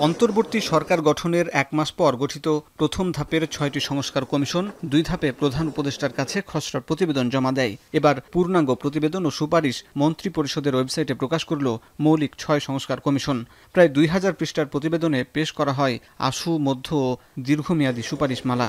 অন্তর্বর্তী সরকার গঠনের এক মাস পর গঠিত প্রথম ধাপের ৬টি সংস্কার কমিশন ২ ধাপে প্রধান উপদেষ্টার কাছে খসড়া প্রতিবেদন জমা দেয়। এবার পূর্ণাঙ্গ প্রতিবেদন ও সুপারিশ মন্ত্রিপরিষদের ওয়েবসাইটে প্রকাশ করল মৌলিক ৬ সংস্কার কমিশন। প্রায় ২,০০০ পৃষ্ঠার প্রতিবেদনে পেশ করা হয় আশু, মধ্য ও দীর্ঘমেয়াদী সুপারিশমালা।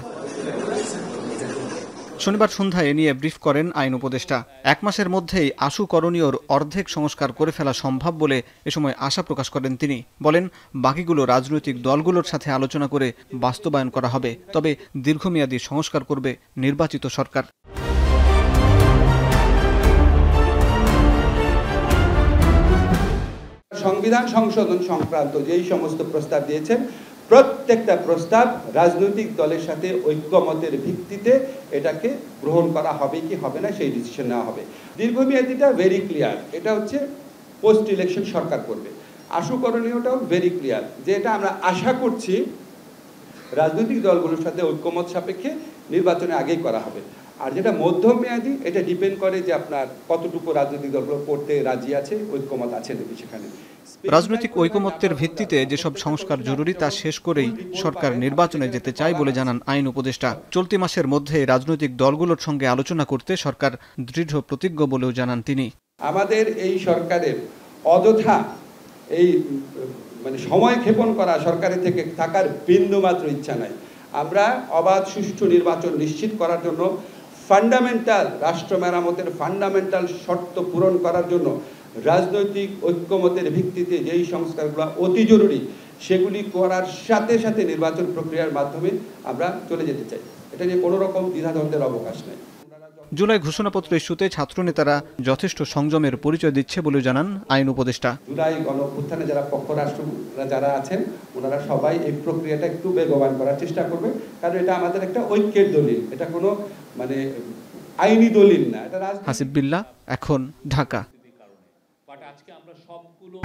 শনিবার সন্ধ্যায় এ নিয়ে ব্রিফ করেন আইন উপদেষ্টা। এক মাসের মধ্যেই আশু করণীয়র অর্ধেক সংস্কার করে ফেলা সম্ভব বলে এ সময় আশা প্রকাশ করেন তিনি। বলেন, বাকিগুলো রাজনৈতিক দলগুলোর সাথে আলোচনা করে বাস্তবায়ন করা হবে, তবে দীর্ঘমেয়াদী সংস্কার করবে নির্বাচিত সরকার। সংবিধান সংশোধন সংক্রান্ত যেই সমস্ত প্রস্তাব দিয়েছেন, প্রত্যেকটা প্রস্তাব রাজনৈতিক দলের সাথে ঐক্যমতের ভিত্তিতে এটাকে গ্রহণ করা হবে কি হবে না সেই ডিসিশন নেওয়া হবে। দীর্ঘমেয়াদীটা ভেরি ক্লিয়ার, এটা হচ্ছে পোস্ট ইলেকশন সরকার করবে। আশু করণীয়টাও ভেরি ক্লিয়ার, যে এটা আমরা আশা করছি রাজনৈতিক দলগুলোর সাথে ঐক্যমত সাপেক্ষে নির্বাচনে আগেই করা হবে। আর যেটা মধ্যমেয়াদী, এটা ডিপেন্ড করে যে আপনার কতটুকু রাজনৈতিক দলগুলো করতে রাজি আছে, ঐক্যমত আছে নাকি সেখানে। রাজনৈতিক ঐকমত্যের ভিত্তিতে যেসব সংস্কার জরুরি তা শেষ করেই সরকার নির্বাচনে যেতে চায় বলে জানান আইন উপদেষ্টা। চলতি মাসের মধ্যে রাজনৈতিক দলগুলোর সঙ্গে আলোচনা করতে সরকার দৃঢ় প্রতিজ্ঞ বলেও জানান তিনি। আমাদের এই সরকারের অযথা এই সময় ক্ষেপণ করা সরকারের থেকে থাকার বিন্দুমাত্র ইচ্ছা নাই। আমরা অবাধ সুষ্ঠু নির্বাচন নিশ্চিত করার জন্য ফান্ডামেন্টাল রাষ্ট্র মেরামতের ফান্ডামেন্টাল শর্ত পূরণ করার জন্য রাজনৈতিক ঐক্যমতের ভিত্তিতে যেই সংস্কারগুলো অতি জরুরি সেগুলি করার সাথে সাথে নির্বাচন প্রক্রিয়ার মাধ্যমে আমরা চলে যেতে চাই। এটা নিয়ে কোনো রকম দ্বিধাদ্বন্দ্বের অবকাশ নেই। জুলাই ঘোষণাপত্র ইস্যুতে ছাত্রনেতারা যথেষ্ট সংযমের পরিচয় দিচ্ছে বলে জানান আইন উপদেষ্টা। জুলাই গণঅভ্যুত্থানে যারা পক্ষরাষ্ট্ররা যারা আছেন ওনারা সবাই এই প্রক্রিয়াটা একটু বেগবান করার চেষ্টা করবে, কারণ এটা আমাদের একটা ঐক্যের দলিল, এটা কোনো আইনি দলিল না। এটা হাসিব বিল্লাহ, এখন, ঢাকা। আজকে আমরা সবগুলো